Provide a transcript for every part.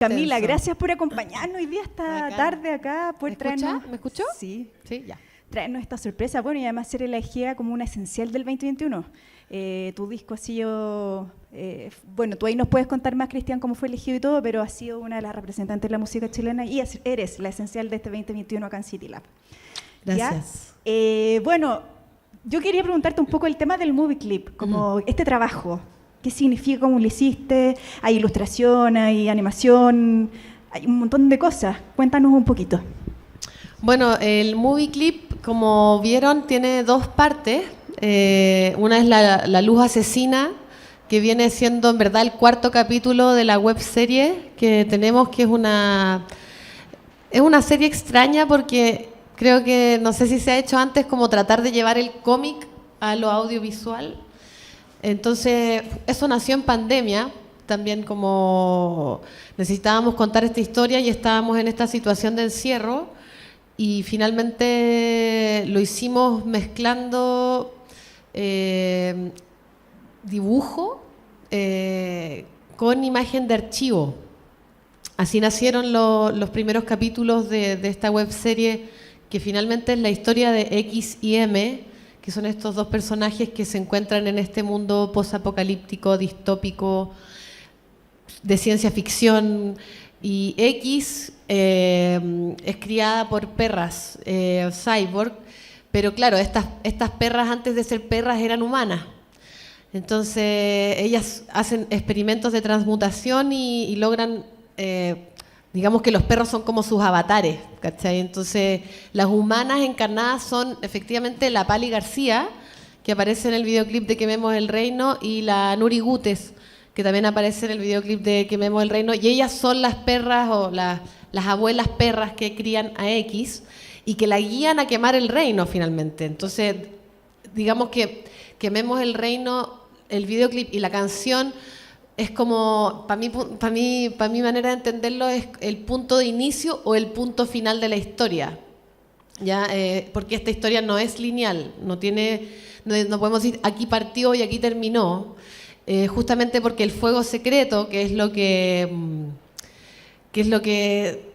Camila, Tenso. gracias por acompañarnos hoy día esta Bacán. tarde acá, por traernos... ¿Me escuchó? Sí, Sí, ya. traernos esta sorpresa, bueno, y además ser elegida como una esencial del 2021. Tu disco ha sido, bueno, tú ahí nos puedes contar más, Cristian, cómo fue elegido y todo, pero has sido una de las representantes de la música chilena y eres la esencial de este 2021 acá en City Lab. Gracias. Bueno, yo quería preguntarte un poco el tema del movie clip, como este trabajo. ¿Qué significa? ¿Cómo lo hiciste? ¿Hay ilustración, hay animación? Hay un montón de cosas. Cuéntanos un poquito. Bueno, el movie clip, como vieron, tiene dos partes. Una es la luz asesina, que viene siendo en verdad el cuarto capítulo de la webserie que tenemos, que es una serie extraña porque creo que, no sé si se ha hecho antes, como tratar de llevar el cómic a lo audiovisual. Entonces, eso nació en pandemia, también como necesitábamos contar esta historia y estábamos en esta situación de encierro y finalmente lo hicimos mezclando dibujo con imagen de archivo. Así nacieron los primeros capítulos de esta webserie, que finalmente es la historia de X y M, que son estos dos personajes que se encuentran en este mundo posapocalíptico, distópico, de ciencia ficción. Y X es criada por perras cyborg, pero claro, estas perras antes de ser perras eran humanas. Entonces ellas hacen experimentos de transmutación y logran, digamos que los perros son como sus avatares, ¿cachai? Entonces las humanas encarnadas son efectivamente la Pali García, que aparece en el videoclip de Quememos el Reino, y la Nuri Gutes, que también aparece en el videoclip de Quememos el Reino, y ellas son las perras o las abuelas perras que crían a X y que la guían a quemar el reino finalmente. Entonces, digamos que Quememos el Reino, el videoclip y la canción es como, para mi manera de entenderlo, es el punto de inicio o el punto final de la historia. ¿Ya? Porque esta historia no es lineal, no podemos decir aquí partió y aquí terminó, justamente porque el fuego secreto, que es lo que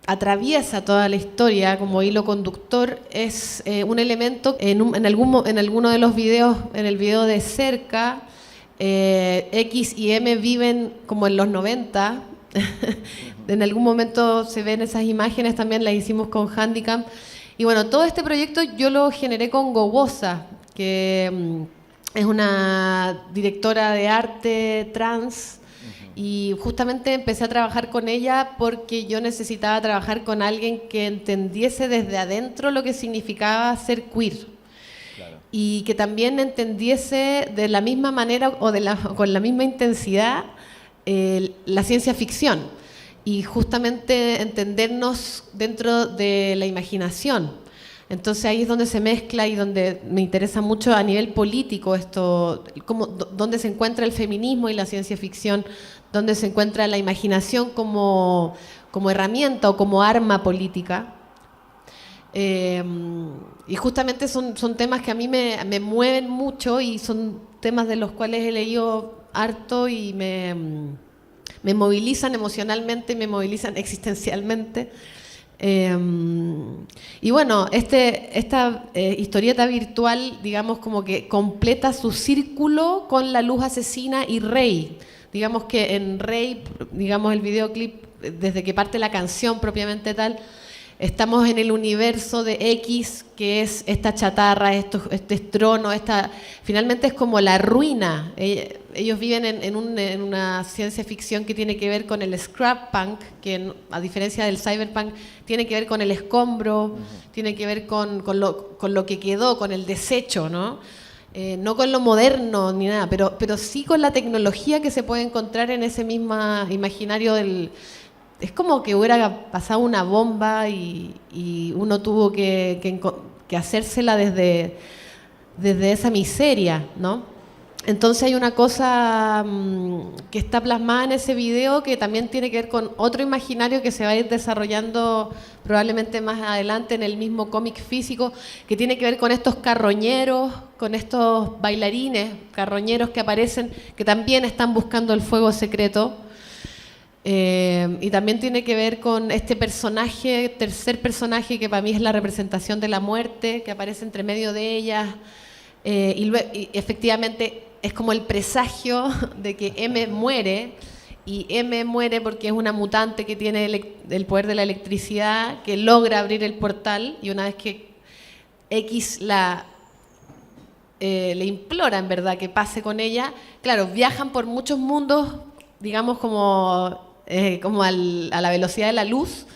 atraviesa toda la historia como hilo conductor, es un elemento en alguno de los videos, en el video de Cerca, X y M viven como en los 90. En algún momento se ven esas imágenes, también las hicimos con Handicam. Y bueno, todo este proyecto yo lo generé con Gowosa, que es una directora de arte trans, y justamente empecé a trabajar con ella porque yo necesitaba trabajar con alguien que entendiese desde adentro lo que significaba ser queer. Claro. Y que también entendiese de la misma manera o con la misma intensidad la ciencia ficción. Y justamente entendernos dentro de la imaginación. Entonces ahí es donde se mezcla y donde me interesa mucho a nivel político esto, dónde se encuentra el feminismo y la ciencia ficción, dónde se encuentra la imaginación como herramienta o como arma política. Y justamente son temas que a mí me mueven mucho y son temas de los cuales he leído harto y me movilizan emocionalmente, me movilizan existencialmente. Y bueno, esta historieta virtual, digamos, como que completa su círculo con La Luz Asesina y Rey. Digamos que en Rey, digamos, el videoclip, desde que parte la canción propiamente tal, estamos en el universo de X, que es esta chatarra, este trono, finalmente es como la ruina. Ellos viven en una ciencia ficción que tiene que ver con el scrap punk, que a diferencia del cyberpunk, tiene que ver con el escombro, tiene que ver con lo que quedó, con el desecho, ¿no? No con lo moderno ni nada, pero sí con la tecnología que se puede encontrar en ese mismo imaginario del... Es como que hubiera pasado una bomba y uno tuvo que hacérsela desde esa miseria, ¿no? Entonces hay una cosa que está plasmada en ese video que también tiene que ver con otro imaginario que se va a ir desarrollando probablemente más adelante en el mismo cómic físico, que tiene que ver con estos carroñeros, con estos bailarines carroñeros que aparecen, que también están buscando el fuego secreto. Y también tiene que ver con este personaje, tercer personaje, que para mí es la representación de la muerte, que aparece entre medio de ellas. Y efectivamente es como el presagio de que M muere, y M muere porque es una mutante que tiene el poder de la electricidad, que logra abrir el portal, y una vez que X le implora en verdad que pase con ella, claro, viajan por muchos mundos, digamos como a la velocidad de la luz,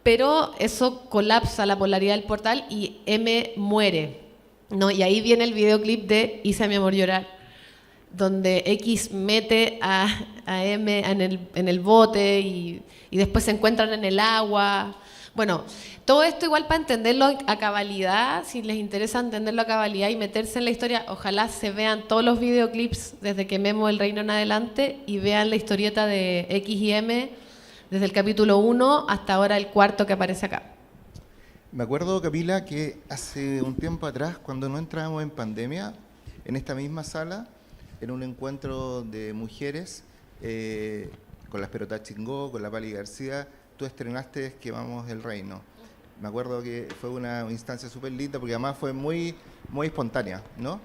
pero eso colapsa la polaridad del portal y M muere, ¿no? Y ahí viene el videoclip de Hice a mi amor llorar, donde X mete a M en el bote y después se encuentran en el agua. Bueno, todo esto igual para entenderlo a cabalidad, si les interesa entenderlo a cabalidad y meterse en la historia, ojalá se vean todos los videoclips desde que Memo el Reino en adelante y vean la historieta de X y M desde el capítulo 1 hasta ahora el cuarto que aparece acá. Me acuerdo, Camila, que hace un tiempo atrás, cuando no entrábamos en pandemia, en esta misma sala, en un encuentro de mujeres, con la Esperotá Chingó, con la Pali García, tú estrenaste Quemamos el Reino. Me acuerdo que fue una instancia súper linda, porque además fue muy, muy espontánea, ¿no?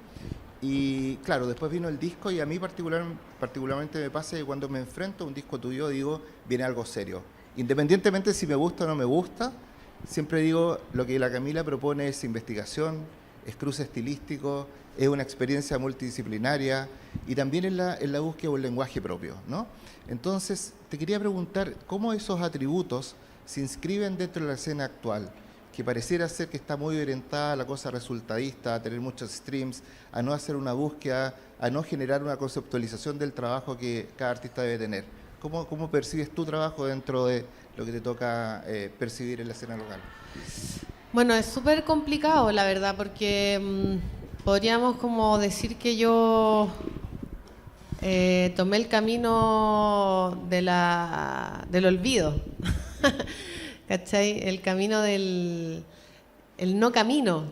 Y claro, después vino el disco, y a mí particularmente me pasa que cuando me enfrento a un disco tuyo, digo, viene algo serio. Independientemente si me gusta o no me gusta, siempre digo, lo que la Camila propone es investigación, es cruce estilístico, es una experiencia multidisciplinaria y también en la búsqueda de un lenguaje propio, ¿no? Entonces, te quería preguntar cómo esos atributos se inscriben dentro de la escena actual, que pareciera ser que está muy orientada a la cosa resultadista, a tener muchos streams, a no hacer una búsqueda, a no generar una conceptualización del trabajo que cada artista debe tener. ¿Cómo percibes tu trabajo dentro de lo que te toca percibir en la escena local? Bueno, es súper complicado, la verdad, porque podríamos como decir que yo tomé el camino del olvido, ¿cachai? El camino el no camino.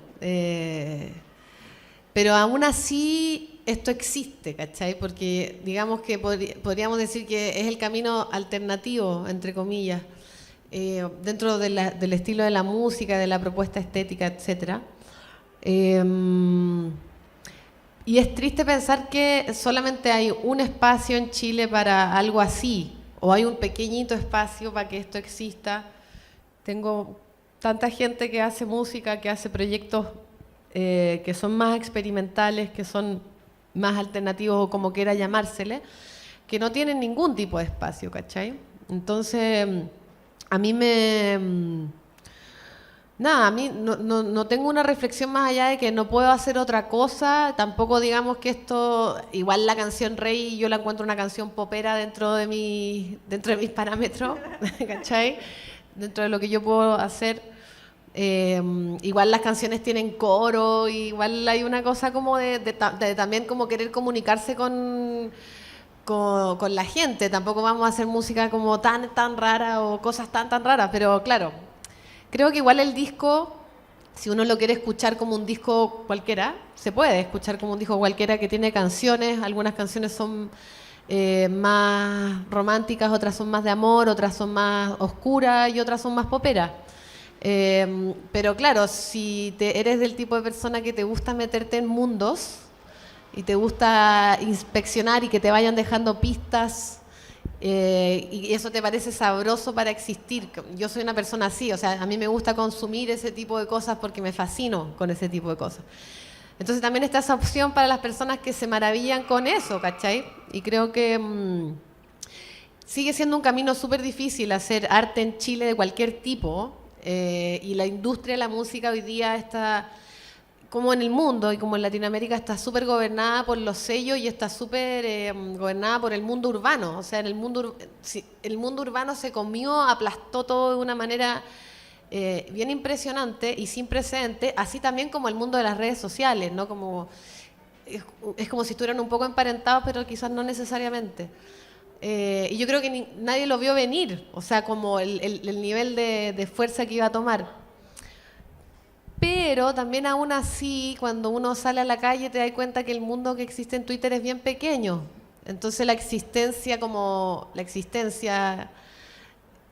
Pero aún así esto existe, ¿cachai? Porque digamos que podríamos decir que es el camino alternativo, entre comillas, dentro del estilo de la música, de la propuesta estética, etcétera. Y es triste pensar que solamente hay un espacio en Chile para algo así, o hay un pequeñito espacio para que esto exista. Tengo tanta gente que hace música, que hace proyectos que son más experimentales, que son más alternativos o como quiera llamársele, que no tienen ningún tipo de espacio, ¿cachai? Entonces, a mí Nada, a mí no tengo una reflexión más allá de que no puedo hacer otra cosa. Tampoco digamos que esto, igual la canción Rey, yo la encuentro una canción popera dentro de mis parámetros, ¿cachai? Dentro de lo que yo puedo hacer. Igual las canciones tienen coro, igual hay una cosa como de también como querer comunicarse con la gente. Tampoco vamos a hacer música como tan rara o cosas tan raras, pero claro. Creo que igual el disco, si uno lo quiere escuchar como un disco cualquiera, se puede escuchar como un disco cualquiera que tiene canciones. Algunas canciones son más románticas, otras son más de amor, otras son más oscuras y otras son más poperas. Pero claro, si eres del tipo de persona que te gusta meterte en mundos y te gusta inspeccionar y que te vayan dejando pistas, y eso te parece sabroso para existir. Yo soy una persona así, o sea, a mí me gusta consumir ese tipo de cosas porque me fascino con ese tipo de cosas. Entonces también está esa opción para las personas que se maravillan con eso, ¿cachai? Y creo que sigue siendo un camino súper difícil hacer arte en Chile de cualquier tipo, y la industria de la música hoy día está, como en el mundo y como en Latinoamérica, está súper gobernada por los sellos y está súper gobernada por el mundo urbano. O sea, el mundo urbano se comió, aplastó todo de una manera bien impresionante y sin precedente, así también como el mundo de las redes sociales, ¿no? Es como si estuvieran un poco emparentados, pero quizás no necesariamente. Y yo creo que nadie lo vio venir, o sea, como el nivel de fuerza que iba a tomar. Pero también aún así, cuando uno sale a la calle te das cuenta que el mundo que existe en Twitter es bien pequeño. Entonces la existencia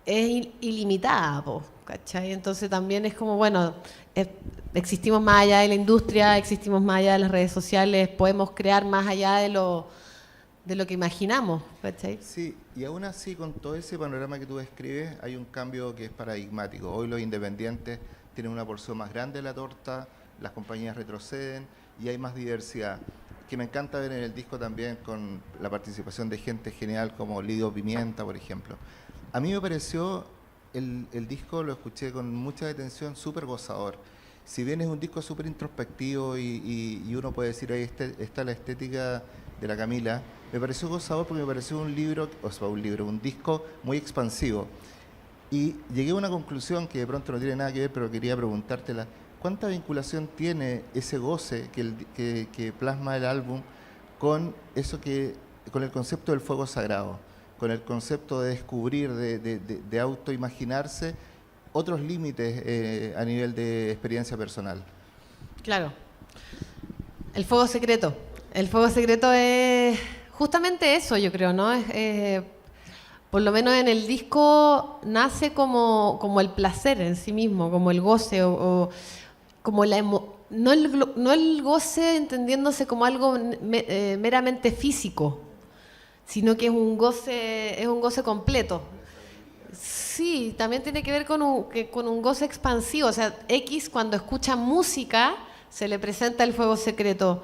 es ilimitada, po, ¿cachai? Entonces también es como, bueno, existimos más allá de la industria, existimos más allá de las redes sociales, podemos crear más allá de lo que imaginamos, ¿cachai? Sí, y aún así, con todo ese panorama que tú describes, hay un cambio que es paradigmático. Hoy los independientes tienen una porción más grande de la torta, las compañías retroceden y hay más diversidad, que me encanta ver en el disco también con la participación de gente genial como Lidio Pimienta, por ejemplo. A mí me pareció, el disco lo escuché con mucha atención, súper gozador. Si bien es un disco súper introspectivo y uno puede decir, ahí está la estética de la Camila, me pareció gozador porque me pareció un disco muy expansivo. Y llegué a una conclusión que de pronto no tiene nada que ver, pero quería preguntártela. ¿Cuánta vinculación tiene ese goce que plasma el álbum con con el concepto del fuego sagrado, con el concepto de descubrir, de autoimaginarse otros límites a nivel de experiencia personal? Claro. El fuego secreto. El fuego secreto es justamente eso, yo creo, ¿no? Por lo menos en el disco nace como el placer en sí mismo, como el goce o como no el goce entendiéndose como algo meramente físico, sino que es un goce completo. Sí, también tiene que ver con un goce expansivo. O sea, X cuando escucha música se le presenta el fuego secreto,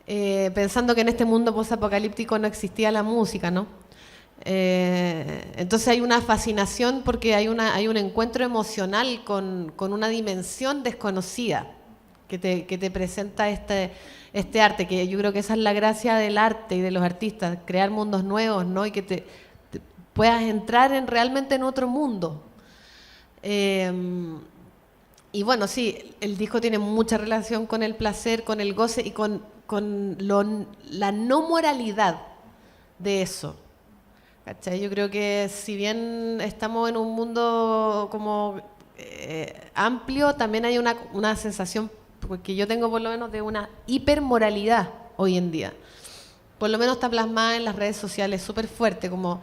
pensando que en este mundo posapocalíptico no existía la música, ¿no? Entonces hay una fascinación porque hay un encuentro emocional con una dimensión desconocida que te presenta este arte, que yo creo que esa es la gracia del arte y de los artistas, crear mundos nuevos, ¿no? Y que te puedas entrar realmente en otro mundo. Y bueno, sí, el disco tiene mucha relación con el placer, con el goce y con la no moralidad de eso. ¿Cachai? Yo creo que si bien estamos en un mundo como amplio, también hay una sensación que yo tengo por lo menos de una hipermoralidad hoy en día. Por lo menos está plasmada en las redes sociales súper fuerte, como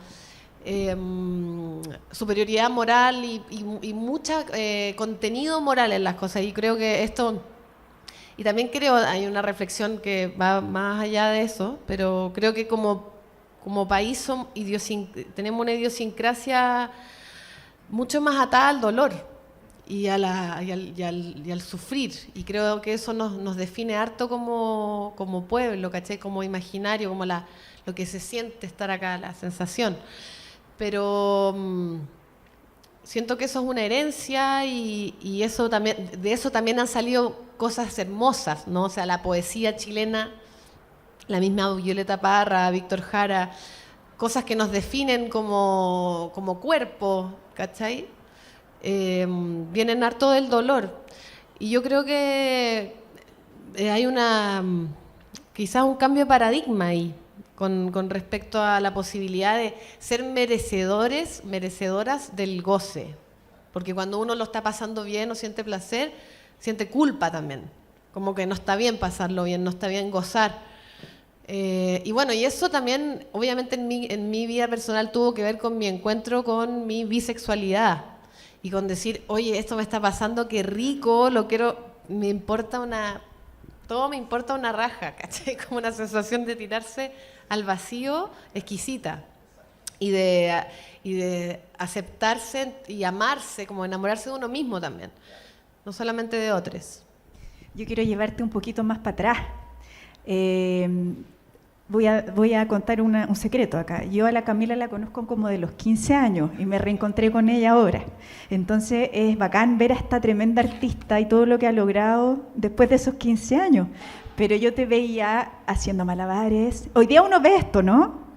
superioridad moral y mucho contenido moral en las cosas. Y creo que esto... Y también hay una reflexión que va más allá de eso, pero creo que como país tenemos una idiosincrasia mucho más atada al dolor y al sufrir. Y creo que eso nos define harto como pueblo, ¿cachai? Como imaginario, como lo que se siente estar acá, la sensación. Pero siento que eso es una herencia y eso también, de eso también han salido cosas hermosas, ¿no? O sea, la poesía chilena, la misma Violeta Parra, Víctor Jara, cosas que nos definen como cuerpo, ¿cachai? Vienen harto del dolor. Y yo creo que hay quizás un cambio de paradigma ahí, con respecto a la posibilidad de ser merecedoras del goce. Porque cuando uno lo está pasando bien o siente placer, siente culpa también. Como que no está bien pasarlo bien, no está bien gozar. Y bueno, y eso también, obviamente en mi vida personal tuvo que ver con mi encuentro con mi bisexualidad. Y con decir, oye, esto me está pasando, qué rico, lo quiero, todo me importa una raja, ¿cachai? Como una sensación de tirarse al vacío exquisita. Y de aceptarse y amarse, como enamorarse de uno mismo también, no solamente de otros. Yo quiero llevarte un poquito más para atrás. Voy a contar un secreto acá. Yo a la Camila la conozco como de los 15 años y me reencontré con ella ahora. Entonces es bacán ver a esta tremenda artista y todo lo que ha logrado después de esos 15 años. Pero yo te veía haciendo malabares. Hoy día uno ve esto, ¿no?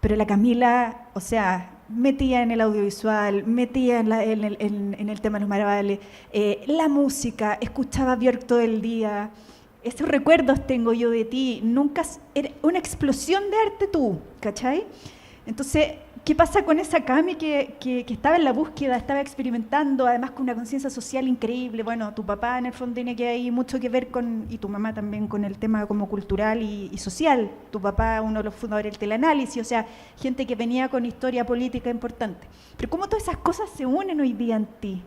Pero la Camila, o sea, metía en el audiovisual, metía en el tema de los malabares, la música, escuchaba Björk todo el día. Esos recuerdos tengo yo de ti, nunca era una explosión de arte tú, ¿cachai? Entonces, ¿qué pasa con esa Cami que estaba en la búsqueda, estaba experimentando, además con una conciencia social increíble? Bueno, tu papá en el fondo tiene que hay mucho que ver con, y tu mamá también, con el tema como cultural y social. Tu papá, uno de los fundadores del teleanálisis, o sea, gente que venía con historia política importante. Pero ¿cómo todas esas cosas se unen hoy día en ti?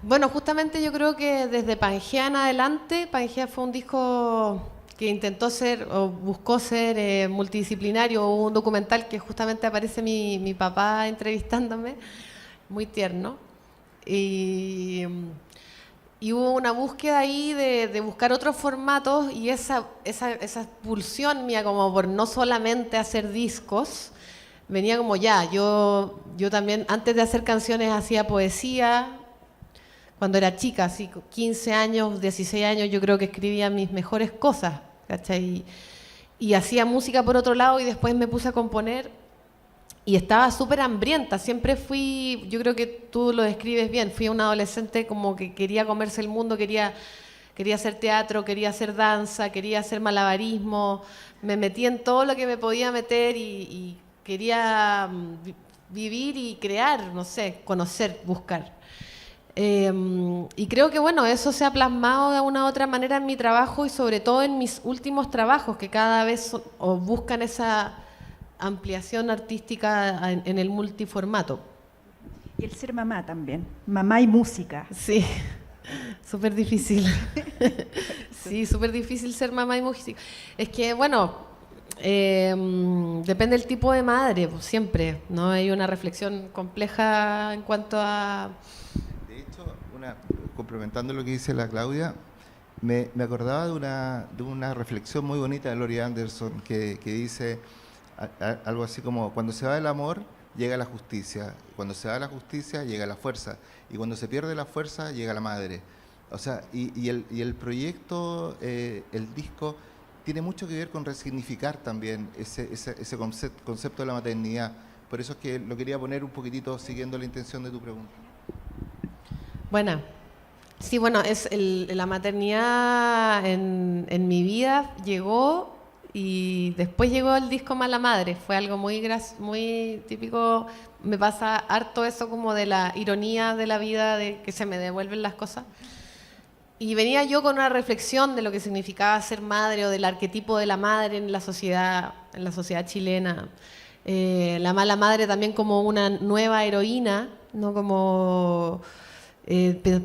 Bueno, justamente yo creo que desde Pangea en adelante, Pangea fue un disco que intentó ser o buscó ser multidisciplinario. Hubo un documental que justamente aparece mi papá entrevistándome, muy tierno, y hubo una búsqueda ahí de buscar otros formatos, y esa pulsión mía como por no solamente hacer discos, venía como yo también, antes de hacer canciones, hacía poesía. Cuando era chica, así 15 años, 16 años, yo creo que escribía mis mejores cosas, ¿cachai? Y hacía música por otro lado, y después me puse a componer y estaba súper hambrienta. Siempre fui, yo creo que tú lo describes bien, fui una adolescente como que quería comerse el mundo, quería hacer teatro, quería hacer danza, quería hacer malabarismo. Me metí en todo lo que me podía meter y quería vivir y crear, no sé, conocer, buscar. Y creo que bueno, eso se ha plasmado de una u otra manera en mi trabajo, y sobre todo en mis últimos trabajos, que cada vez o buscan esa ampliación artística en el multiformato. Y el ser mamá también, mamá y música. Sí, súper difícil. Sí, súper difícil ser mamá y música. Es que bueno, depende del tipo de madre, pues, siempre, ¿no? Hay una reflexión compleja en cuanto a... Complementando lo que dice la Claudia, me acordaba de una reflexión muy bonita de Laurie Anderson que dice algo así como: cuando se va el amor, llega la justicia; cuando se va la justicia, llega la fuerza; y cuando se pierde la fuerza, llega la madre. O sea, y el proyecto, el disco, tiene mucho que ver con resignificar también ese concepto de la maternidad. Por eso es que lo quería poner un poquitito siguiendo la intención de tu pregunta. Bueno, sí, bueno, la maternidad en mi vida llegó, y después llegó el disco Mala Madre. Fue algo muy típico. Me pasa harto eso como de la ironía de la vida, de que se me devuelven las cosas. Y venía yo con una reflexión de lo que significaba ser madre, o del arquetipo de la madre en la sociedad chilena. La mala madre también como una nueva heroína, no como...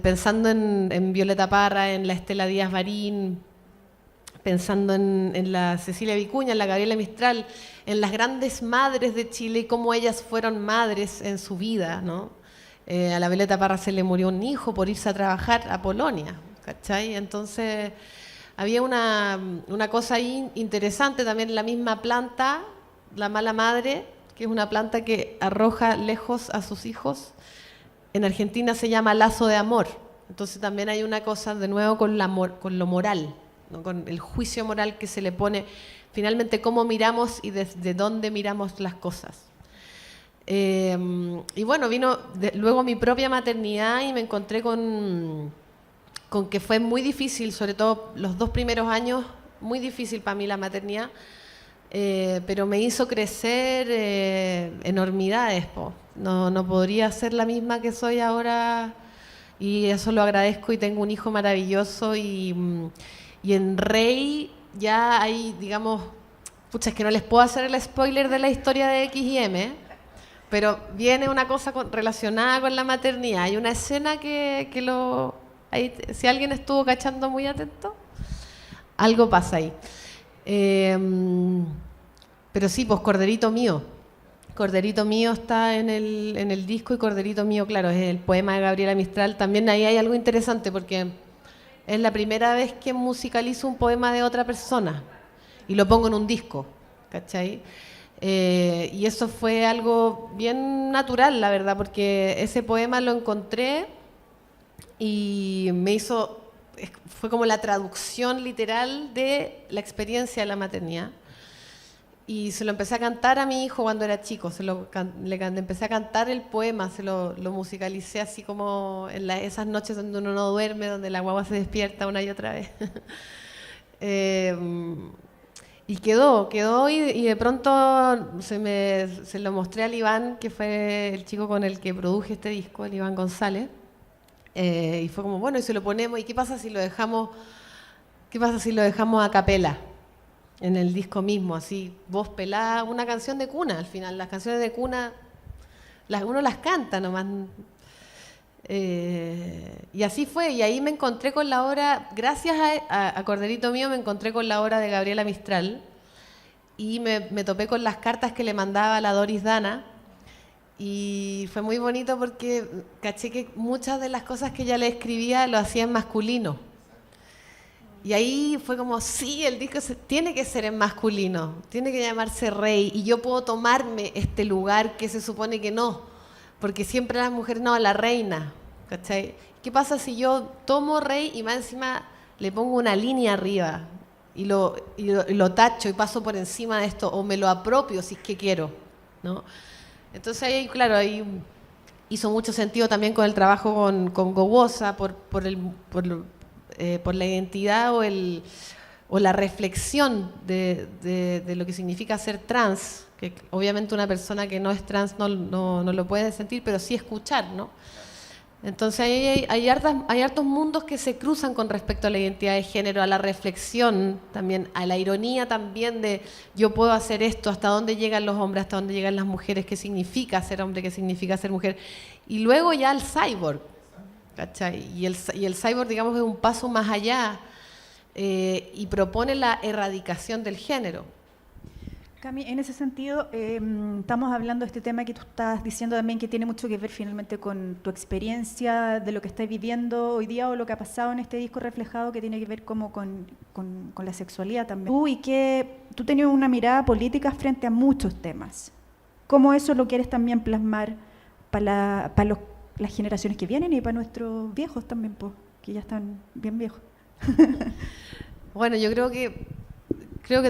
pensando en Violeta Parra, en la Estela Díaz Barín, pensando en la Cecilia Vicuña, en la Gabriela Mistral, en las grandes madres de Chile y cómo ellas fueron madres en su vida, ¿no? A la Violeta Parra se le murió un hijo por irse a trabajar a Polonia, ¿cachai? Entonces había una cosa ahí interesante también en la misma planta, la mala madre, que es una planta que arroja lejos a sus hijos. En Argentina se llama lazo de amor. Entonces también hay una cosa, de nuevo, con lo moral, ¿no? Con el juicio moral que se le pone, finalmente, cómo miramos y desde dónde miramos las cosas. Y bueno, vino luego mi propia maternidad, y me encontré con que fue muy difícil, sobre todo los 2 primeros años, muy difícil para mí la maternidad, pero me hizo crecer enormidades, po. No podría ser la misma que soy ahora, y eso lo agradezco, y tengo un hijo maravilloso, y en Rey ya hay, digamos, pucha, es que no les puedo hacer el spoiler de la historia de X&M, pero viene una cosa relacionada con la maternidad. Hay una escena ahí, si alguien estuvo cachando muy atento, algo pasa ahí. Pero sí, pues Corderito Mío. Corderito Mío está en el disco, y Corderito Mío, claro, es el poema de Gabriela Mistral. También ahí hay algo interesante, porque es la primera vez que musicalizo un poema de otra persona y lo pongo en un disco, ¿cachai? Y eso fue algo bien natural, la verdad, porque ese poema lo encontré y fue como la traducción literal de la experiencia de la maternidad. Y se lo empecé a cantar a mi hijo cuando era chico, empecé a cantar el poema, lo musicalicé así como en esas noches donde uno no duerme, donde la guagua se despierta una y otra vez. Y quedó y de pronto se lo mostré al Iván, que fue el chico con el que produje este disco, el Iván González. Y fue como, bueno, y se lo ponemos, ¿y qué pasa si lo dejamos a capela? En el disco mismo, así, voz pelada, una canción de cuna al final. Las canciones de cuna, uno las canta nomás. Y así fue, y ahí me encontré con la obra, gracias a Corderito Mío, me encontré con la obra de Gabriela Mistral y me topé con las cartas que le mandaba la Doris Dana y fue muy bonito porque caché que muchas de las cosas que ella le escribía lo hacía en masculino. Y ahí fue como, sí, el disco tiene que ser en masculino, tiene que llamarse Rey y yo puedo tomarme este lugar que se supone que no. Porque siempre la mujer, no, la reina, ¿cachai? ¿Qué pasa si yo tomo Rey y más encima le pongo una línea arriba y lo tacho y paso por encima de esto o me lo apropio si es que quiero, ¿no? Entonces ahí, claro, ahí hizo mucho sentido también con el trabajo con Gowosa por la identidad o la reflexión de lo que significa ser trans, que obviamente una persona que no es trans no lo puede sentir, pero sí escuchar, ¿no? Entonces hay hartos mundos que se cruzan con respecto a la identidad de género, a la reflexión también, a la ironía también de yo puedo hacer esto, hasta dónde llegan los hombres, hasta dónde llegan las mujeres, qué significa ser hombre, qué significa ser mujer. Y luego ya el cyborg, ¿cachai? Y el cyborg, digamos, es un paso más allá y propone la erradicación del género. Cami, en ese sentido, estamos hablando de este tema que tú estás diciendo también que tiene mucho que ver finalmente con tu experiencia de lo que estás viviendo hoy día o lo que ha pasado en este disco reflejado que tiene que ver como con la sexualidad también. Y que tú tenías una mirada política frente a muchos temas. ¿Cómo eso lo quieres también plasmar para las generaciones que vienen y para nuestros viejos también, pues, que ya están bien viejos? Bueno, yo creo que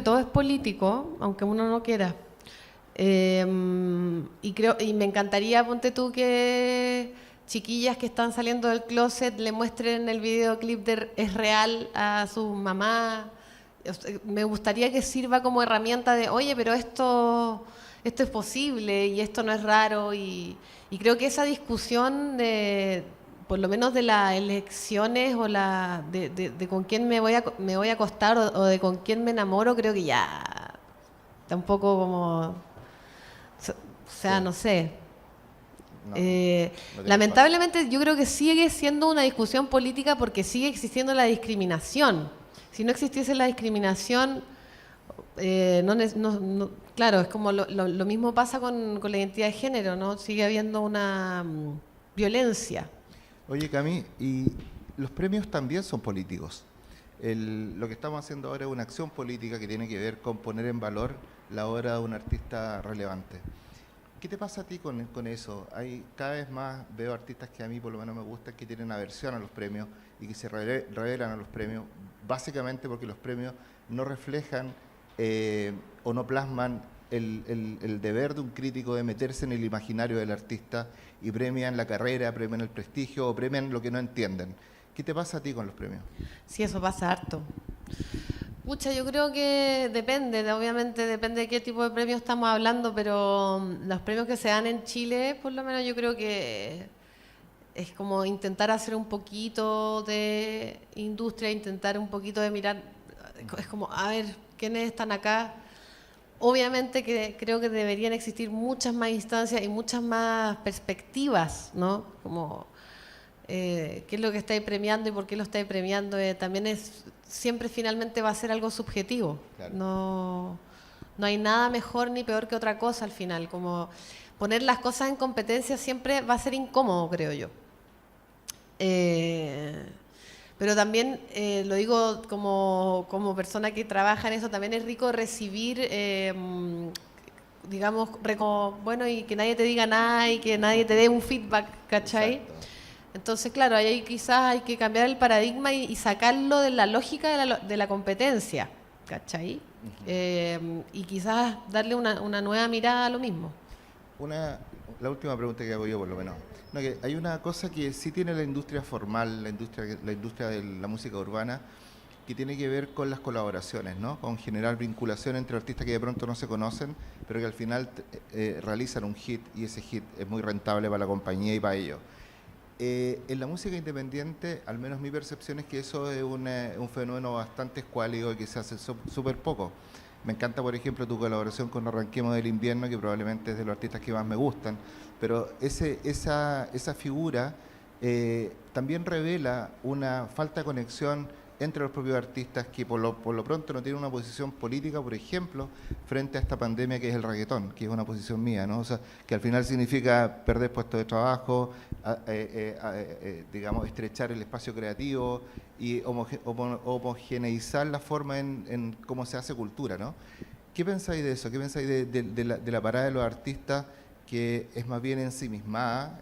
todo es político, aunque uno no quiera. Y me encantaría, ponte tú, que chiquillas que están saliendo del closet le muestren el videoclip de Es Real a su mamá. Me gustaría que sirva como herramienta de, oye, pero esto es posible y esto no es raro. Y creo que esa discusión por lo menos de las elecciones o de con quién me voy a acostar o de con quién me enamoro, creo que ya está un poco como, o sea, sí. No sé. Lamentablemente yo creo que sigue siendo una discusión política porque sigue existiendo la discriminación. Si no existiese la discriminación, claro, es como lo mismo pasa con la identidad de género, ¿no? Sigue habiendo una violencia. Oye, Cami, y los premios también son políticos. Lo que estamos haciendo ahora es una acción política que tiene que ver con poner en valor la obra de un artista relevante. ¿Qué te pasa a ti con eso? Cada vez más veo artistas que a mí por lo menos me gustan que tienen aversión a los premios y que se revelan a los premios, básicamente porque los premios no reflejan o no plasman el deber de un crítico de meterse en el imaginario del artista y premian la carrera, premian el prestigio o premian lo que no entienden. ¿Qué te pasa a ti con los premios? Sí, eso pasa harto. Pucha, yo creo que obviamente depende de qué tipo de premios estamos hablando, pero los premios que se dan en Chile, por lo menos yo creo que es como intentar hacer un poquito de industria, intentar un poquito de mirar, es como, a ver, ¿quiénes están acá? Obviamente que creo que deberían existir muchas más instancias y muchas más perspectivas, ¿no? Como qué es lo que estáis premiando y por qué lo estáis premiando, también siempre finalmente va a ser algo subjetivo. Claro. No hay nada mejor ni peor que otra cosa al final. Como poner las cosas en competencia siempre va a ser incómodo, creo yo. Pero también, lo digo como persona que trabaja en eso, también es rico recibir, digamos, bueno, y que nadie te diga nada y que nadie te dé un feedback, ¿cachai? Exacto. Entonces, claro, ahí quizás hay que cambiar el paradigma y sacarlo de la lógica de la competencia, ¿cachai? Y quizás darle una nueva mirada a lo mismo. La última pregunta que hago yo, por lo menos. No, que hay una cosa que sí tiene la industria formal, la industria de la música urbana, que tiene que ver con las colaboraciones, ¿no? Con generar vinculación entre artistas que de pronto no se conocen, pero que al final realizan un hit y ese hit es muy rentable para la compañía y para ellos. En la música independiente, al menos mi percepción es que eso es un fenómeno bastante escuálido y que se hace súper poco. Me encanta, por ejemplo, tu colaboración con Arranquemos del Invierno, que probablemente es de los artistas que más me gustan, pero esa figura también revela una falta de conexión entre los propios artistas que por lo pronto no tienen una posición política, por ejemplo, frente a esta pandemia que es el reggaetón, que es una posición mía, ¿no? O sea, que al final significa perder puestos de trabajo, digamos, estrechar el espacio creativo y homogeneizar la forma en cómo se hace cultura, ¿no? ¿Qué pensáis de eso? ¿Qué pensáis de la parada de los artistas que es más bien ensimismada,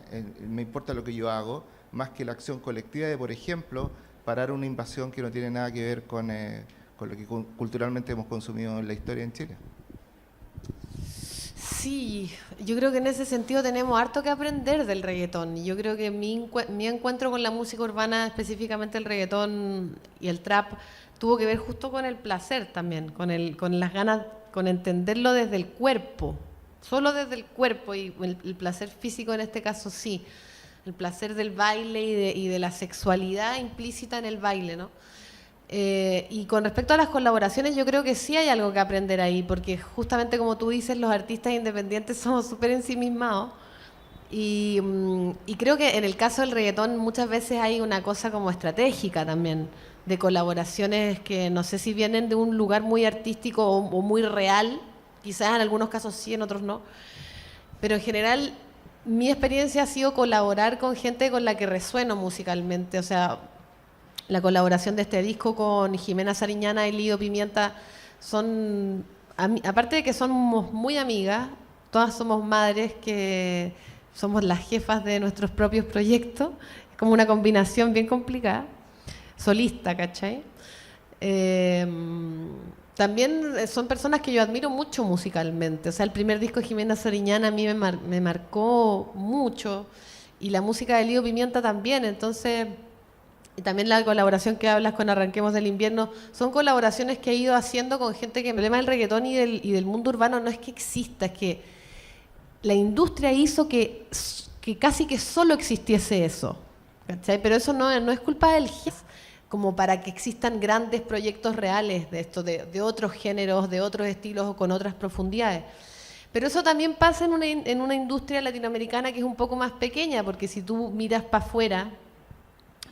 me importa lo que yo hago, más que la acción colectiva de, por ejemplo, parar una invasión que no tiene nada que ver con lo que culturalmente hemos consumido en la historia en Chile? Sí, yo creo que en ese sentido tenemos harto que aprender del reggaetón. Y yo creo que mi encuentro con la música urbana, específicamente el reggaetón y el trap, tuvo que ver justo con el placer también, con las ganas, con entenderlo desde el cuerpo, solo desde el cuerpo, y el placer físico en este caso sí. El placer del baile y de la sexualidad implícita en el baile, ¿no? Y con respecto a las colaboraciones, yo creo que sí hay algo que aprender ahí, porque justamente como tú dices, los artistas independientes somos súper ensimismados. Y creo que en el caso del reggaetón muchas veces hay una cosa como estratégica también, de colaboraciones que no sé si vienen de un lugar muy artístico o muy real, quizás en algunos casos sí, en otros no, pero en general mi experiencia ha sido colaborar con gente con la que resueno musicalmente. O sea, la colaboración de este disco con Jimena Sariñana y Lido Pimienta son, aparte de que somos muy amigas, todas somos madres que somos las jefas de nuestros propios proyectos. Es como una combinación bien complicada, solista, ¿cachai? También son personas que yo admiro mucho musicalmente. O sea, el primer disco de Jimena Sariñana a mí me marcó mucho, y la música de Lido Pimienta también. Entonces, y también la colaboración que hablas con Arranquemos del Invierno, son colaboraciones que he ido haciendo con gente que el problema del reggaetón y del mundo urbano no es que exista, es que la industria hizo que casi que solo existiese eso, ¿cachai? Pero eso no es culpa del hip, como para que existan grandes proyectos reales de esto, de otros géneros, de otros estilos o con otras profundidades. Pero eso también pasa en una industria latinoamericana que es un poco más pequeña, porque si tú miras para afuera,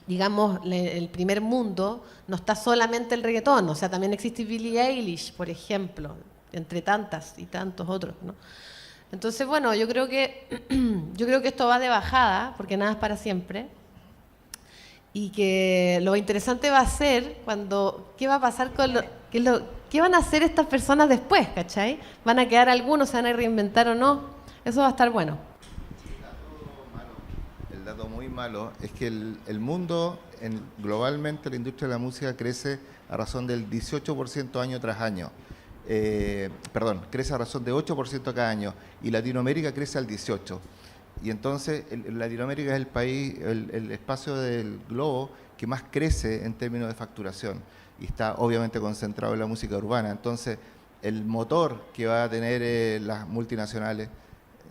digamos, el primer mundo, no está solamente el reggaetón, o sea, también existe Billie Eilish, por ejemplo, entre tantas y tantos otros, ¿no? Entonces, bueno, yo creo que esto va de bajada, porque nada es para siempre. Y que lo interesante va a ser qué va a pasar con qué van a hacer estas personas después, ¿cachai? ¿Van a quedar algunos, se van a reinventar o no? Eso va a estar bueno. El dato muy malo es que el mundo, globalmente la industria de la música crece a razón del 18% año tras año. Crece a razón de 8% cada año, y Latinoamérica crece al 18%. Y entonces Latinoamérica es el país, el espacio del globo que más crece en términos de facturación, y está obviamente concentrado en la música urbana. Entonces el motor que va a tener las multinacionales,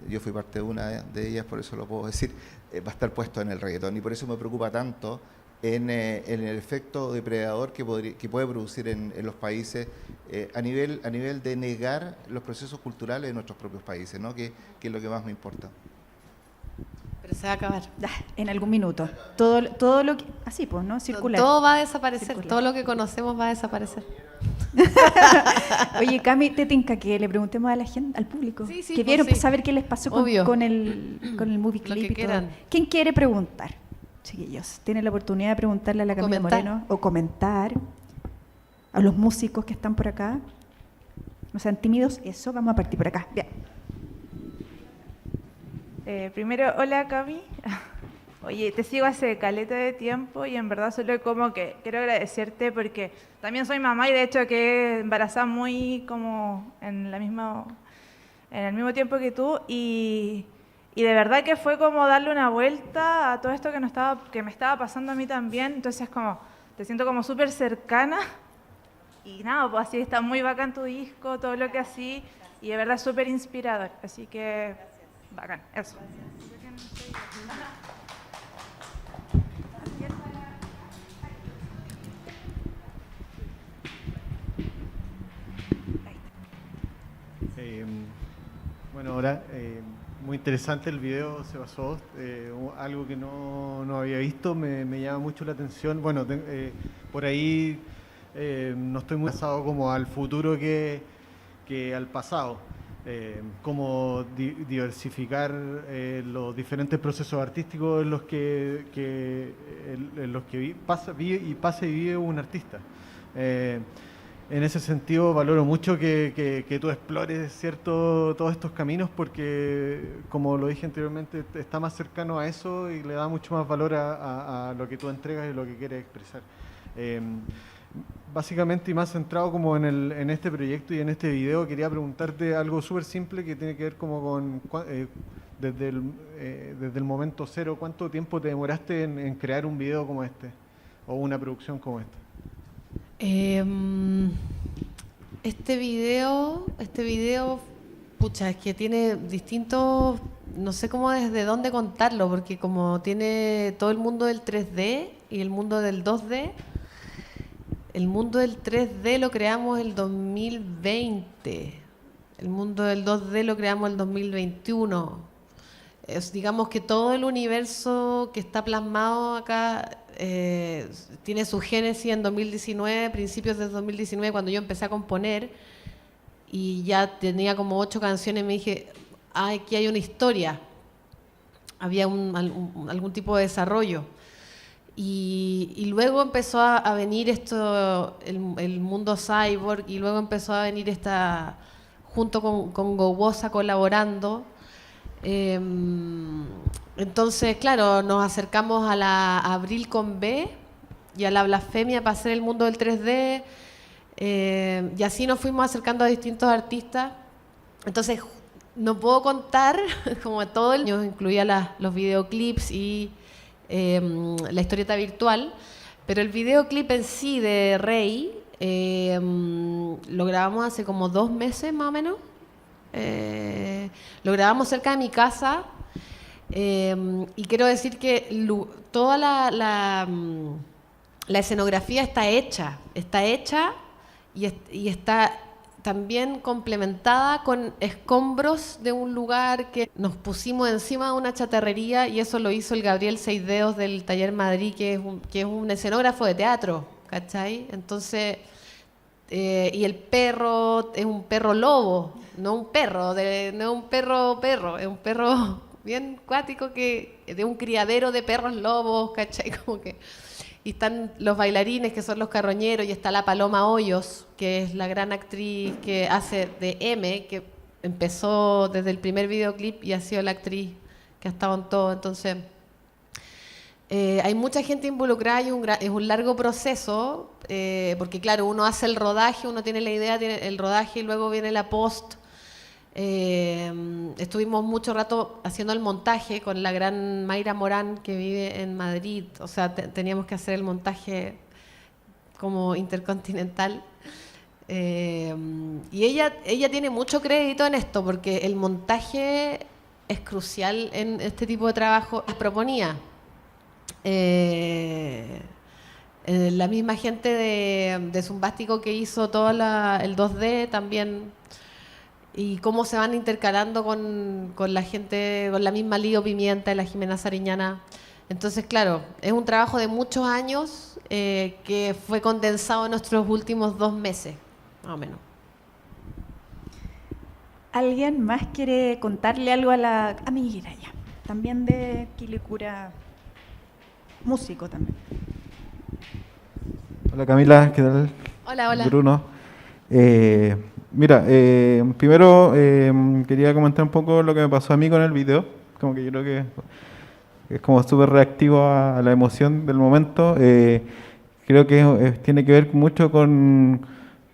yo fui parte de una de ellas, por eso lo puedo decir, va a estar puesto en el reggaetón, y por eso me preocupa tanto en el efecto depredador que puede producir en los países a nivel de negar los procesos culturales de nuestros propios países, ¿no? Que es lo que más me importa. Pero se va a acabar. En algún minuto. Todo lo que... Así pues, ¿no? Circular. Todo va a desaparecer. Circular. Todo lo que conocemos va a desaparecer. Oye, Cami, ¿te tinca que le preguntemos a la gente, al público? Sí, que vieron, pues para saber qué les pasó con el movie Lo clip que y todo. quieran. ¿Quién quiere preguntar? Chiquillos, tienen la oportunidad de preguntarle a la Camila Moreno o comentar a los músicos que están por acá. No sean tímidos, eso, vamos a partir por acá. Bien. Primero, hola Cami. Oye, te sigo hace caleta de tiempo y en verdad solo como que quiero agradecerte porque también soy mamá y de hecho quedé embarazada muy como en el mismo tiempo que tú y de verdad que fue como darle una vuelta a todo esto que me estaba pasando a mí también. Entonces como te siento como súper cercana. Y nada, pues así está muy bacán tu disco, todo lo que así, y de verdad súper inspirador. Así que, bacán, eso. Bueno, ahora, muy interesante el video, se basó, algo que no había visto, me llama mucho la atención. Bueno, por ahí no estoy muy pasado como al futuro que al pasado. Cómo diversificar los diferentes procesos artísticos en los que pasa y vive un artista. En ese sentido valoro mucho que tú explores todos estos caminos porque, como lo dije anteriormente, está más cercano a eso y le da mucho más valor a lo que tú entregas y lo que quieres expresar. Básicamente y más centrado como en este proyecto y en este video, quería preguntarte algo súper simple que tiene que ver como con desde el momento cero, ¿cuánto tiempo te demoraste en crear un video como este o una producción como esta? Este video, pucha, es que tiene distintos, no sé cómo desde dónde contarlo, porque como tiene todo el mundo del 3D y el mundo del 2D. El mundo del 3D lo creamos el 2020, el mundo del 2D lo creamos el 2021. Digamos que todo el universo que está plasmado acá tiene su génesis en 2019, principios de 2019, cuando yo empecé a componer y ya tenía como 8 canciones. Me dije, aquí hay una historia, había algún tipo de desarrollo. Y luego empezó a venir el mundo cyborg, y luego empezó a venir junto con Gowosa colaborando. Entonces, claro, nos acercamos a la Abril con B y a la Blasfemia para hacer el mundo del 3D, y así nos fuimos acercando a distintos artistas. Entonces, no puedo contar como todo el año, incluía los videoclips y la historieta virtual, pero el videoclip en sí de Rey lo grabamos hace como 2 meses más o menos. Lo grabamos cerca de mi casa, y quiero decir que toda la escenografía está hecha y está también complementada con escombros de un lugar que nos pusimos encima de una chatarrería, y eso lo hizo el Gabriel Seideos del Taller Madrid, que es un escenógrafo de teatro, ¿cachai? Entonces, y el perro es un perro lobo, no un perro perro, es un perro bien cuático de un criadero de perros lobos, ¿cachai? Como que... Y están los bailarines, que son los carroñeros, y está la Paloma Hoyos, que es la gran actriz que hace de M, que empezó desde el primer videoclip y ha sido la actriz que ha estado en todo. Entonces, hay mucha gente involucrada y es un largo proceso, porque claro, uno hace el rodaje, uno tiene la idea, tiene el rodaje y luego viene la post. Estuvimos mucho rato haciendo el montaje con la gran Mayra Morán, que vive en Madrid. O sea, teníamos que hacer el montaje como intercontinental, y ella tiene mucho crédito en esto, porque el montaje es crucial en este tipo de trabajo. Proponía la misma gente de Zumbástico, que hizo todo el 2D también, y cómo se van intercalando con la gente, con la misma Lío Pimienta y la Jimena Sariñana. Entonces, claro, es un trabajo de muchos años, que fue condensado en nuestros últimos 2 meses, más o menos. ¿Alguien más quiere contarle algo a mi Giraya? También de Quilicura, músico también. Hola Camila, ¿qué tal? Hola. Bruno. Mira, primero quería comentar un poco lo que me pasó a mí con el video. Como que yo creo que es como súper reactivo a la emoción del momento. Creo que tiene que ver mucho con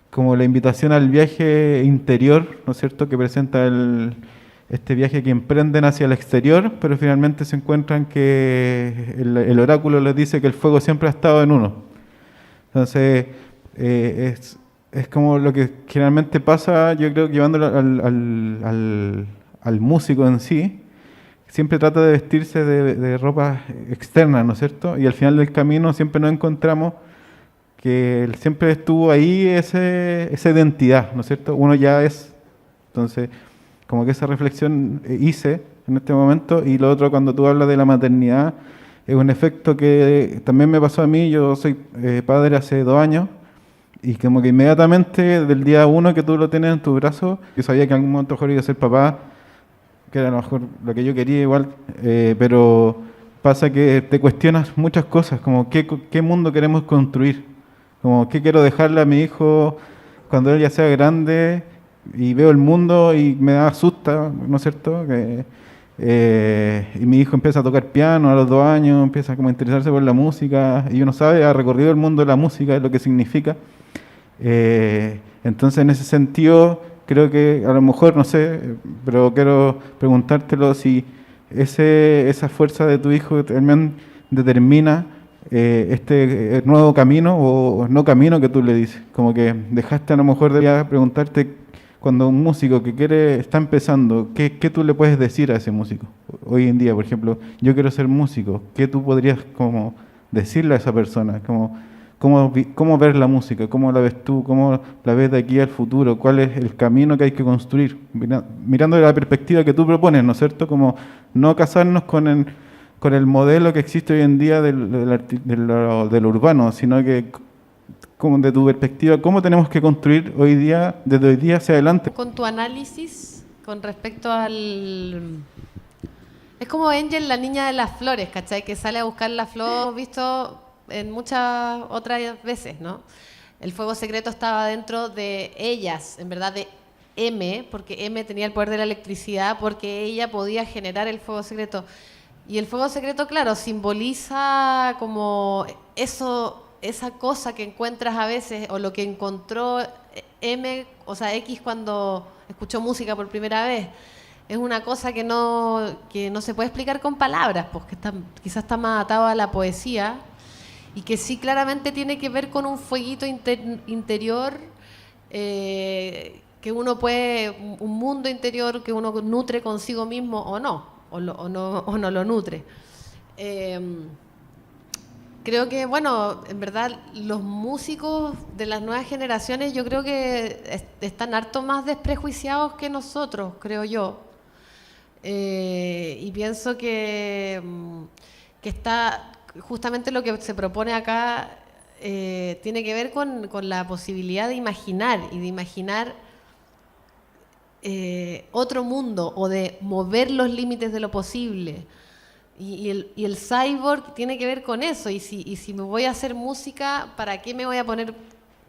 como la invitación al viaje interior, ¿no es cierto?, que presenta este viaje que emprenden hacia el exterior, pero finalmente se encuentran que el oráculo les dice que el fuego siempre ha estado en uno. Entonces, es como lo que generalmente pasa, yo creo, llevándolo al músico en sí, siempre trata de vestirse de ropa externa, ¿no es cierto? Y al final del camino siempre nos encontramos que siempre estuvo ahí esa identidad, ¿no es cierto? Uno ya es. Entonces, como que esa reflexión hice en este momento. Y lo otro, cuando tú hablas de la maternidad, es un efecto que también me pasó a mí. Yo soy padre hace 2 años. Y como que inmediatamente, del día 1 que tú lo tienes en tu brazo, yo sabía que en algún momento mejor iba a ser papá, que era a lo mejor lo que yo quería igual, pero pasa que te cuestionas muchas cosas, como qué mundo queremos construir, como qué quiero dejarle a mi hijo cuando él ya sea grande, y veo el mundo y me da asusta, ¿no es cierto? Y mi hijo empieza a tocar piano a los 2 años, empieza como a interesarse por la música, y uno sabe, ha recorrido el mundo de la música, lo que significa. Entonces, en ese sentido, creo que a lo mejor, no sé, pero quiero preguntártelo si esa fuerza de tu hijo también determina este nuevo camino o no camino que tú le dices. Como que dejaste a lo mejor de preguntarte, cuando un músico está empezando, ¿qué tú le puedes decir a ese músico? Hoy en día, por ejemplo, yo quiero ser músico, ¿qué tú podrías como decirle a esa persona? ¿Cómo ver la música? ¿Cómo la ves tú? ¿Cómo la ves de aquí al futuro? ¿Cuál es el camino que hay que construir? Mirando de la perspectiva que tú propones, ¿no es cierto? Como no casarnos con el modelo que existe hoy en día del urbano, sino que, como de tu perspectiva, ¿cómo tenemos que construir hoy día, desde hoy día hacia adelante? Con tu análisis con respecto al... Es como Angel, la niña de las flores, ¿cachai? Que sale a buscar la flor, visto en muchas otras veces, ¿no? El fuego secreto estaba dentro de ellas, en verdad de M, porque M tenía el poder de la electricidad, porque ella podía generar el fuego secreto. Y el fuego secreto, claro, simboliza como esa cosa que encuentras a veces, o lo que encontró M, o sea, X cuando escuchó música por primera vez. Es una cosa que no se puede explicar con palabras, pues que quizás está más atado a la poesía, y que sí claramente tiene que ver con un fueguito interior, que uno puede, un mundo interior que uno nutre consigo mismo o no lo nutre. Creo que, bueno, en verdad los músicos de las nuevas generaciones yo creo que están harto más desprejuiciados que nosotros, creo yo. Y pienso que está justamente lo que se propone acá, tiene que ver con la posibilidad de imaginar y de imaginar otro mundo, o de mover los límites de lo posible. Y el cyborg tiene que ver con eso. Y si me voy a hacer música, ¿para qué me voy a poner,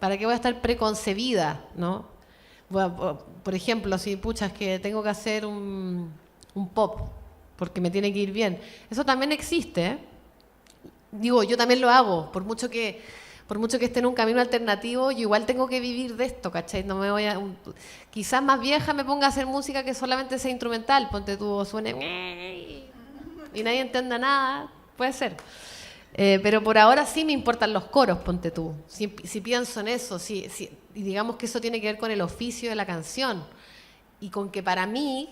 para qué voy a estar preconcebida, ¿no? Por ejemplo, si puchas que tengo que hacer un pop porque me tiene que ir bien, eso también existe, ¿eh? Digo, yo también lo hago, por mucho que esté en un camino alternativo, yo igual tengo que vivir de esto, ¿cachai? No me voy a... Quizás más vieja me ponga a hacer música que solamente sea instrumental, ponte tú, suene... y nadie entienda nada, puede ser. Pero por ahora sí me importan los coros, ponte tú. Si pienso en eso, y digamos que eso tiene que ver con el oficio de la canción, y con que para mi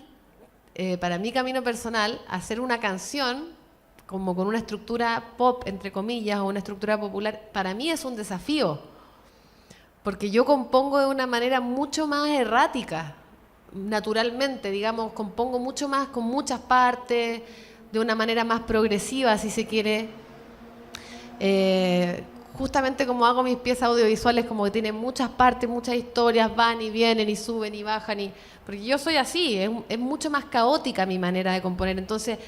camino personal, hacer una canción como con una estructura pop, entre comillas, o una estructura popular, para mí es un desafío, porque yo compongo de una manera mucho más errática, naturalmente, digamos, compongo mucho más, con muchas partes, de una manera más progresiva, si se quiere. Justamente como hago mis piezas audiovisuales, como que tienen muchas partes, muchas historias, van y vienen y suben y bajan, porque yo soy así, es mucho más caótica mi manera de componer. Entonces,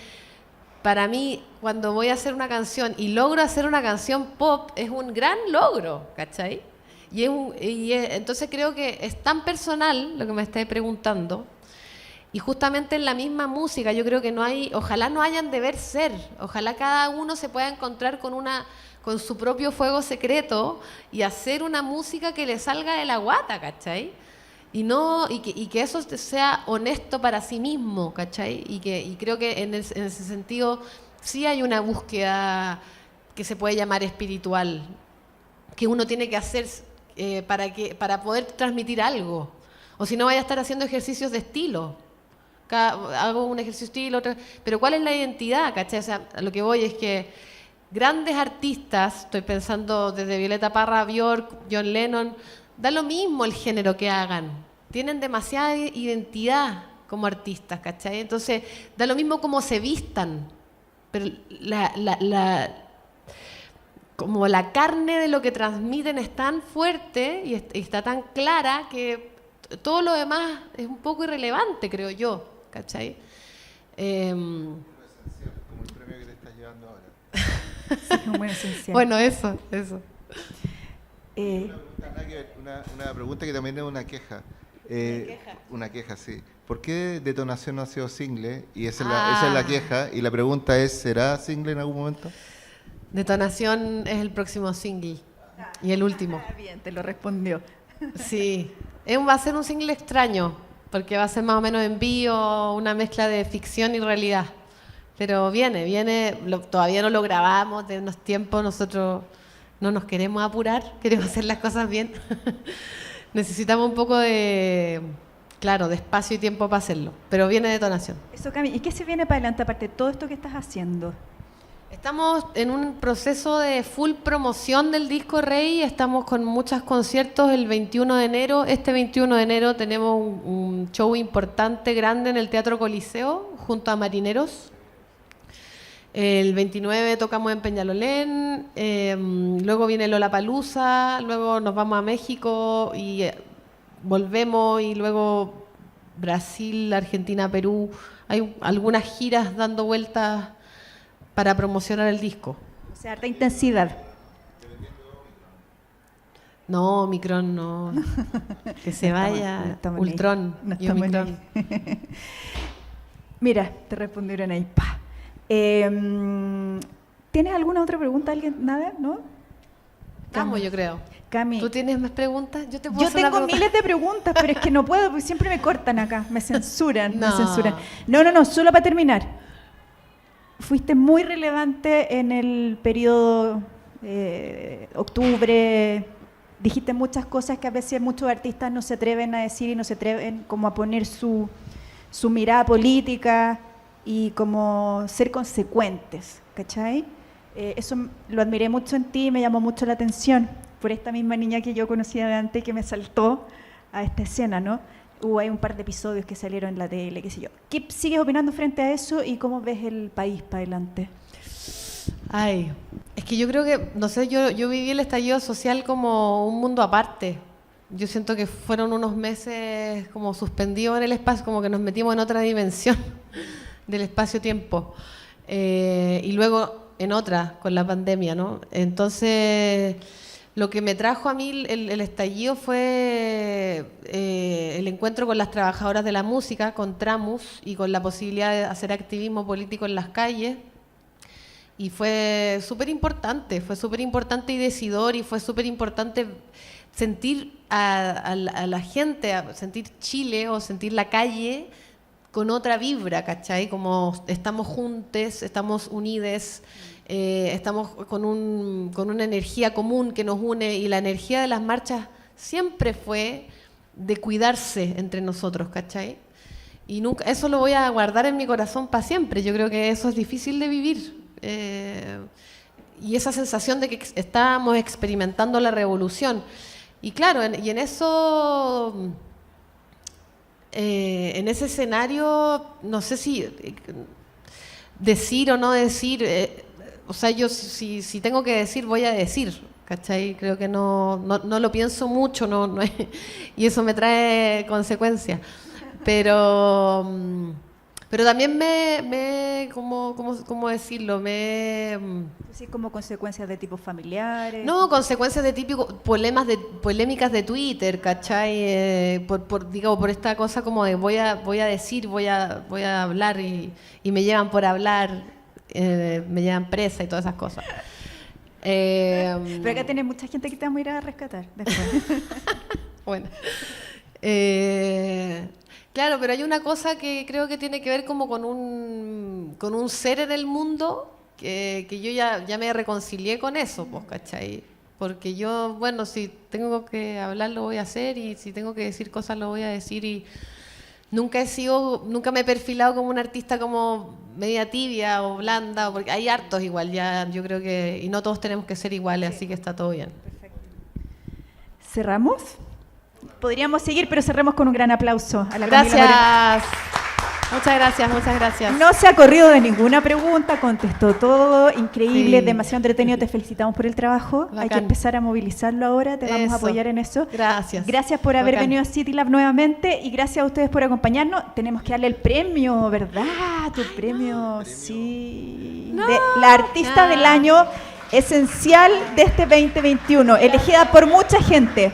para mí, cuando voy a hacer una canción y logro hacer una canción pop, es un gran logro, ¿cachai? Entonces creo que es tan personal lo que me estáis preguntando, y justamente en la misma música yo creo que ojalá no hayan deber ser, ojalá cada uno se pueda encontrar con su propio fuego secreto y hacer una música que le salga de la guata, ¿cachai? Y que eso sea honesto para sí mismo, ¿cachai? Y creo que en ese sentido sí hay una búsqueda que se puede llamar espiritual, que uno tiene que hacer para poder transmitir algo. O si no, vaya a estar haciendo ejercicios de estilo. Hago un ejercicio de estilo, otro, pero ¿cuál es la identidad? ¿Cachai? O sea, a lo que voy es que grandes artistas, estoy pensando desde Violeta Parra, Björk, John Lennon, da lo mismo el género que hagan. Tienen demasiada identidad como artistas, ¿cachai? Entonces, da lo mismo cómo se vistan, pero como la carne de lo que transmiten es tan fuerte y está tan clara que todo lo demás es un poco irrelevante, creo yo, ¿cachai? Como el premio que te estás llevando ahora. Sí, un buen esencial. Bueno, eso. Una pregunta que también es una queja. Una queja, sí. ¿Por qué Detonación no ha sido single? Y esa es la queja. Y la pregunta es, ¿será single en algún momento? Detonación es el próximo single y el último. Bien, te lo respondió. Sí, va a ser un single extraño, porque va a ser más o menos en vivo, una mezcla de ficción y realidad. Pero viene, todavía no lo grabamos, de unos tiempos nosotros no nos queremos apurar, queremos hacer las cosas bien. Necesitamos un poco de espacio y tiempo para hacerlo, pero viene Detonación. Eso, Cami, ¿y qué se viene para adelante aparte de todo esto que estás haciendo? Estamos en un proceso de full promoción del disco Rey, estamos con muchos conciertos el 21 de enero. Este 21 de enero tenemos un show importante, grande en el Teatro Coliseo, junto a Marineros. El 29 tocamos en Peñalolén, luego viene Lollapalooza, luego nos vamos a México y volvemos, y luego Brasil, Argentina, Perú. Hay algunas giras dando vueltas para promocionar el disco. O sea, harta intensidad. No, Omicron no. Que se vaya. No estamos Ultron no y estamos Omicron. Mira, te respondieron ahí. ¡Pah! ¿Tienes alguna otra pregunta? ¿Alguien? ¿Nada? ¿No? Vamos, yo creo. Cami, ¿Tú tienes más preguntas? Yo te puedo yo hacer una tengo pregunta. miles de preguntas, pero es que no puedo, porque siempre me cortan acá, me censuran, me No. censuran. No, solo para terminar. Fuiste muy relevante en el periodo octubre, dijiste muchas cosas que a veces muchos artistas no se atreven a decir y no se atreven como a poner su mirada política y como ser consecuentes, ¿cachai? Eso lo admiré mucho en ti y me llamó mucho la atención por esta misma niña que yo conocía de antes que me saltó a esta escena, ¿no? Hay un par de episodios que salieron en la tele, qué sé yo. ¿Qué sigues opinando frente a eso y cómo ves el país para adelante? Ay, es que yo creo que, no sé, yo viví el estallido social como un mundo aparte. Yo siento que fueron unos meses como suspendidos en el espacio, como que nos metimos en otra dimensión del espacio-tiempo. Y luego en otra, con la pandemia, ¿no? Entonces, lo que me trajo a mí el estallido fue el encuentro con las trabajadoras de la música, con Tramus, y con la posibilidad de hacer activismo político en las calles. Y fue súper importante y decidor, y fue súper importante sentir a la gente, sentir Chile o sentir la calle con otra vibra, ¿cachai? Como estamos juntos, estamos unides, estamos con una energía común que nos une, y la energía de las marchas siempre fue de cuidarse entre nosotros, ¿cachai? Y nunca, eso lo voy a guardar en mi corazón para siempre. Yo creo que eso es difícil de vivir. Y esa sensación de que estábamos experimentando la revolución. Y claro, y en eso, en ese escenario, no sé si decir o no decir, o sea, yo si tengo que decir, voy a decir, ¿cachai? Creo que no lo pienso mucho, y eso me trae consecuencias. Pero también ¿cómo decirlo? Sí, como consecuencias de tipo familiares. No, consecuencias de típico polémicas de Twitter, ¿cachai? Por esta cosa como de voy a decir, voy a hablar y me llevan por hablar, me llevan presa y todas esas cosas. Pero acá tenés mucha gente que te vamos a ir a rescatar después. Bueno. Claro, pero hay una cosa que creo que tiene que ver como con un ser en el mundo que yo ya me reconcilié con eso, pues, ¿cachai? porque yo, bueno, si tengo que hablar lo voy a hacer y si tengo que decir cosas lo voy a decir y nunca me he perfilado como una artista como media tibia o blanda, porque hay hartos igual, ya yo creo que, y no todos tenemos que ser iguales, así que está todo bien. ¿Cerramos? Podríamos seguir, pero cerremos con un gran aplauso a la Camila Moreno. Gracias. Muchas gracias, muchas gracias. No se ha corrido de ninguna pregunta, contestó todo, increíble, Sí. demasiado entretenido, te felicitamos por el trabajo. Bacán. Hay que empezar a movilizarlo ahora, te vamos a Eso. apoyar en eso. Gracias. Gracias por haber Bacán. venido a City Lab nuevamente y gracias a ustedes por acompañarnos. Tenemos que darle el premio, ¿verdad? Tu premio, sí. De la artista del año esencial de este 2021, elegida por mucha gente.